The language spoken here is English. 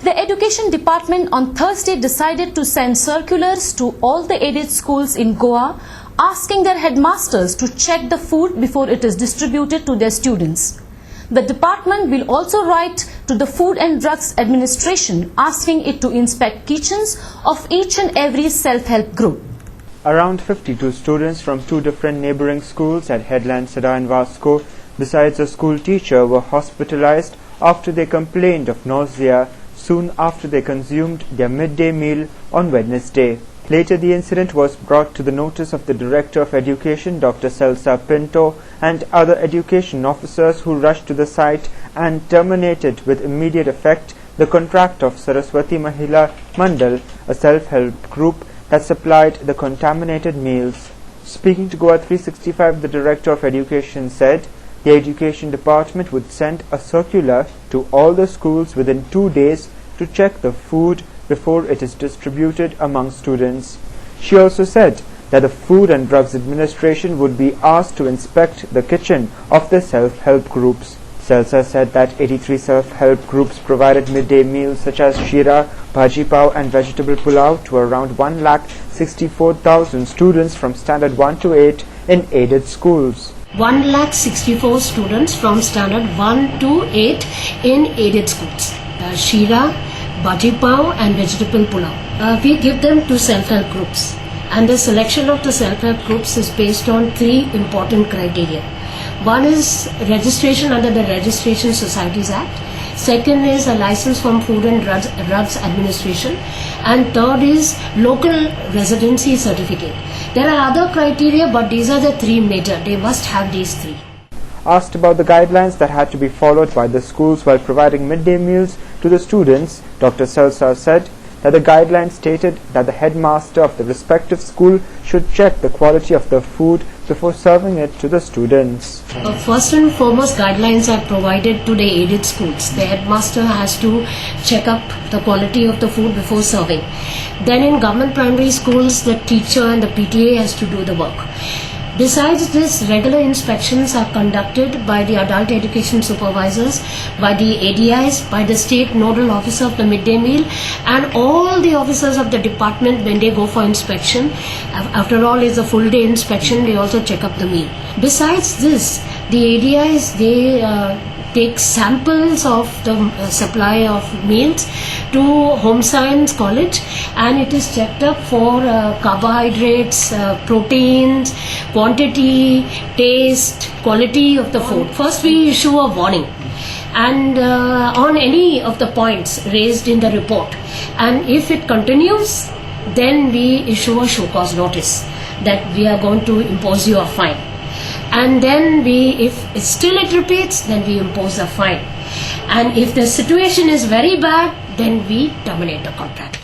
The Education Department on Thursday decided to send circulars to all the aided schools in Goa, asking their headmasters to check the food before it is distributed to their students. The department will also write to the Food and Drugs Administration asking it to inspect kitchens of each and every self-help group. Around 52 students from two different neighboring schools at Headland, Sada and Vasco, besides a school teacher, were hospitalized after they complained of nausea soon after they consumed their midday meal on Wednesday. Later, the incident was brought to the notice of the Director of Education, Dr. Celsa Pinto, and other education officers who rushed to the site and terminated with immediate effect the contract of Saraswati Mahila Mandal, a self-help group that supplied the contaminated meals. Speaking to Goa 365, the Director of Education said the Education Department would send a circular to all the schools within 2 days to check the food before it is distributed among students. She also said that the Food and Drugs Administration would be asked to inspect the kitchen of the self-help groups. Celsa said that 83 self-help groups provided midday meals such as shira, bhaji pav and vegetable pulao to around 1,64,000 students from Standard 1 to 8 in aided schools. 1,64,000 students from Standard 1 to 8 in aided schools. Shira, bhaji pav and vegetable pulao. We give them to self-help groups, and the selection of the self-help groups is based on 3 important criteria. One is registration under the Registration Societies Act. Second is a license from Food and Drugs Administration. And third is local residency certificate. There are other criteria, but these are the 3 major. They must have these 3. Asked about the guidelines that had to be followed by the schools while providing midday meals to the students, Dr. Celsa said that the guidelines stated that the headmaster of the respective school should check the quality of the food before serving it to the students. First and foremost, guidelines are provided to the aided schools. The headmaster has to check up the quality of the food before serving. Then in government primary schools, the teacher and the PTA has to do the work. Besides this, regular inspections are conducted by the adult education supervisors, by the ADIs, by the state nodal officer of the midday meal, and all the officers of the department when they go for inspection. After all, it's a full day inspection, they also check up the meal. Besides this, the ADIs, they take samples of the supply of meals to Home Science College, and it is checked up for carbohydrates, proteins, quantity, taste, quality of the food. First we issue a warning and on any of the points raised in the report, and if it continues, then we issue a show cause notice that we are going to impose you a fine. And then if still it repeats, then we impose a fine. And if the situation is very bad, then we terminate the contract.